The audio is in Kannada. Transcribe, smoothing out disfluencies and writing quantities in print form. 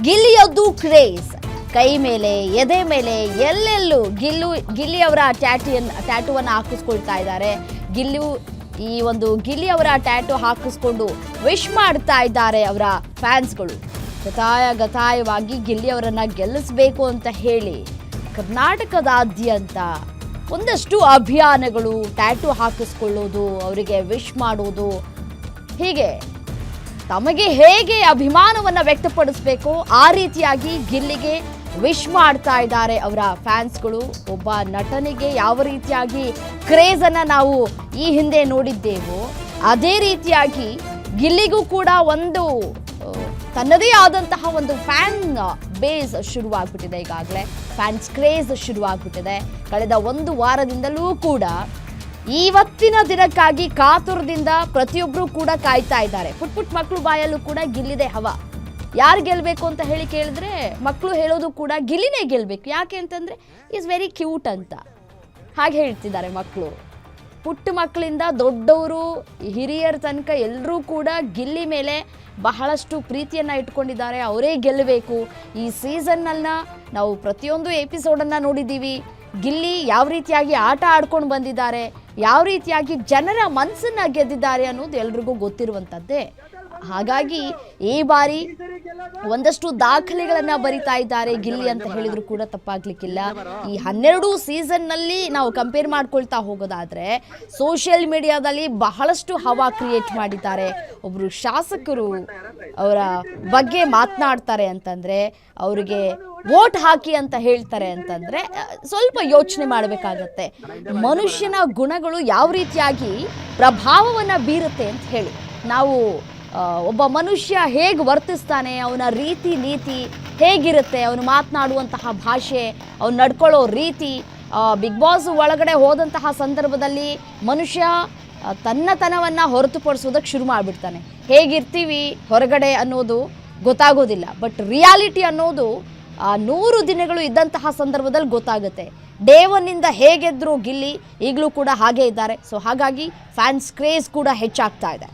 ಗಿಲ್ಲಿಯದ್ದು ಕ್ರೇಜ್. ಕೈ ಮೇಲೆ, ಎದೆ ಮೇಲೆ, ಎಲ್ಲೆಲ್ಲೂ ಗಿಲ್ಲಿ ಅವರ ಟ್ಯಾಟೂವನ್ನು ಹಾಕಿಸ್ಕೊಳ್ತಾ ಇದ್ದಾರೆ. ಈ ಒಂದು ಗಿಲ್ಲಿ ಅವರ ಟ್ಯಾಟೂ ಹಾಕಿಸ್ಕೊಂಡು ವಿಶ್ ಮಾಡ್ತಾ ಇದ್ದಾರೆ ಅವರ ಫ್ಯಾನ್ಸ್ಗಳು. ಗತಾಯವಾಗಿ ಗಿಲ್ಲಿ ಅವರನ್ನ ಗೆಲ್ಲಿಸಬೇಕು ಅಂತ ಹೇಳಿ ಕರ್ನಾಟಕದಾದ್ಯಂತ ಒಂದಷ್ಟು ಅಭಿಯಾನಗಳು, ಟ್ಯಾಟೂ ಹಾಕಿಸ್ಕೊಳ್ಳೋದು, ಅವರಿಗೆ ವಿಶ್ ಮಾಡೋದು, ಹೀಗೆ ತಮಗೆ ಹೇಗೆ ಅಭಿಮಾನವನ್ನು ವ್ಯಕ್ತಪಡಿಸಬೇಕು ಆ ರೀತಿಯಾಗಿ ಗಿಲ್ಲಿಗೆ ವಿಶ್ ಮಾಡ್ತಾ ಇದ್ದಾರೆ ಅವರ ಫ್ಯಾನ್ಸ್ಗಳು. ಒಬ್ಬ ನಟನಿಗೆ ಯಾವ ರೀತಿಯಾಗಿ ಕ್ರೇಜನ್ನು ನಾವು ಈ ಹಿಂದೆ ನೋಡಿದ್ದೇವೋ ಅದೇ ರೀತಿಯಾಗಿ ಗಿಲ್ಲಿಗೂ ಕೂಡ ಒಂದು ತನ್ನದೇ ಆದಂತಹ ಒಂದು ಫ್ಯಾನ್ ಬೇಸ್ ಶುರುವಾಗ್ಬಿಟ್ಟಿದೆ. ಈಗಾಗಲೇ ಫ್ಯಾನ್ಸ್ ಕ್ರೇಜ್ ಶುರುವಾಗ್ಬಿಟ್ಟಿದೆ. ಕಳೆದ ಒಂದು ವಾರದಿಂದಲೂ ಕೂಡ ಇವತ್ತಿನ ದಿನಕ್ಕಾಗಿ ಕಾತುರದಿಂದ ಪ್ರತಿಯೊಬ್ಬರು ಕೂಡ ಕಾಯ್ತಾ ಇದ್ದಾರೆ. ಪುಟ್ ಮಕ್ಕಳು ಬಾಯಲ್ಲೂ ಕೂಡ ಗಿಲ್ಲಿದೆ ಹವಾ. ಯಾರು ಗೆಲ್ಲಬೇಕು ಅಂತ ಹೇಳಿ ಕೇಳಿದ್ರೆ ಮಕ್ಕಳು ಹೇಳೋದು ಕೂಡ ಗಿಲ್ಲಿನೇ ಗೆಲ್ಲಬೇಕು. ಯಾಕೆ ಅಂತಂದರೆ ಈಸ್ ವೆರಿ ಕ್ಯೂಟ್ ಅಂತ ಹಾಗೆ ಹೇಳ್ತಿದ್ದಾರೆ ಮಕ್ಕಳು. ಪುಟ್ಟ ಮಕ್ಕಳಿಂದ ದೊಡ್ಡವರು, ಹಿರಿಯರ ತನಕ ಎಲ್ಲರೂ ಕೂಡ ಗಿಲ್ಲಿ ಮೇಲೆ ಬಹಳಷ್ಟು ಪ್ರೀತಿಯನ್ನು ಇಟ್ಕೊಂಡಿದ್ದಾರೆ. ಅವರೇ ಗೆಲ್ಲಬೇಕು. ಈ ಸೀಸನ್ನಲ್ಲಿ ನಾವು ಪ್ರತಿಯೊಂದು ಎಪಿಸೋಡನ್ನು ನೋಡಿದ್ದೀವಿ. ಗಿಲ್ಲಿ ಯಾವ ರೀತಿಯಾಗಿ ಆಟ ಆಡ್ಕೊಂಡು ಬಂದಿದ್ದಾರೆ, ಯಾವ ರೀತಿಯಾಗಿ ಜನರ ಮನಸ್ಸನ್ನು ಗೆದ್ದಿದ್ದಾರೆ ಅನ್ನೋದು ಎಲ್ರಿಗೂ ಗೊತ್ತಿರುವಂಥದ್ದೇ. ಹಾಗಾಗಿ ಈ ಬಾರಿ ಒಂದಷ್ಟು ದಾಖಲೆಗಳನ್ನು ಬರಿತಾ ಇದ್ದಾರೆ ಗಿಲ್ಲಿ ಅಂತ ಹೇಳಿದ್ರು ಕೂಡ ತಪ್ಪಾಗ್ಲಿಕ್ಕಿಲ್ಲ. ಈ 12 ಸೀಸನ್ನಲ್ಲಿ ನಾವು ಕಂಪೇರ್ ಮಾಡ್ಕೊಳ್ತಾ ಹೋಗೋದಾದ್ರೆ ಸೋಷಿಯಲ್ ಮೀಡಿಯಾದಲ್ಲಿ ಬಹಳಷ್ಟು ಹವಾ ಕ್ರಿಯೇಟ್ ಮಾಡಿದ್ದಾರೆ. ಒಬ್ಬರು ಶಾಸಕರು ಅವರ ಬಗ್ಗೆ ಮಾತನಾಡ್ತಾರೆ ಅಂತಂದರೆ, ಅವರಿಗೆ ವೋಟ್ ಹಾಕಿ ಅಂತ ಹೇಳ್ತಾರೆ ಅಂತಂದರೆ ಸ್ವಲ್ಪ ಯೋಚನೆ ಮಾಡಬೇಕಾಗತ್ತೆ. ಮನುಷ್ಯನ ಗುಣಗಳು ಯಾವ ರೀತಿಯಾಗಿ ಪ್ರಭಾವವನ್ನು ಬೀರುತ್ತೆ ಅಂತ ಹೇಳಿ. ನಾವು ಒಬ್ಬ ಮನುಷ್ಯ ಹೇಗೆ ವರ್ತಿಸ್ತಾನೆ, ಅವನ ರೀತಿ ನೀತಿ ಹೇಗಿರುತ್ತೆ, ಅವನು ಮಾತನಾಡುವಂತಹ ಭಾಷೆ, ಅವನು ನಡ್ಕೊಳ್ಳೋ ರೀತಿ, ಬಿಗ್ ಬಾಸ್ ಒಳಗಡೆ ಹೋದಂತಹ ಸಂದರ್ಭದಲ್ಲಿ ಮನುಷ್ಯ ತನ್ನತನವನ್ನು ಹೊರತುಪಡಿಸೋದಕ್ಕೆ ಶುರು ಮಾಡಿಬಿಡ್ತಾನೆ. ಹೇಗಿರ್ತೀವಿ ಹೊರಗಡೆ ಅನ್ನೋದು ಗೊತ್ತಾಗೋದಿಲ್ಲ. ಬಟ್ ರಿಯಾಲಿಟಿ ಅನ್ನೋದು 100 ದಿನಗಳು ಇದ್ದಂತಹ ಸಂದರ್ಭದಲ್ಲಿ ಗೊತ್ತಾಗುತ್ತೆ. ಡೇ 1ನಿಂದ ಹೇಗೆದ್ರು ಗಿಲ್ಲಿ ಈಗಲೂ ಕೂಡ ಹಾಗೇ ಇದ್ದಾರೆ. ಸೊ ಹಾಗಾಗಿ ಫ್ಯಾನ್ಸ್ ಕ್ರೇಜ್ ಕೂಡ ಹೆಚ್ಚಾಗ್ತಾ ಇದೆ.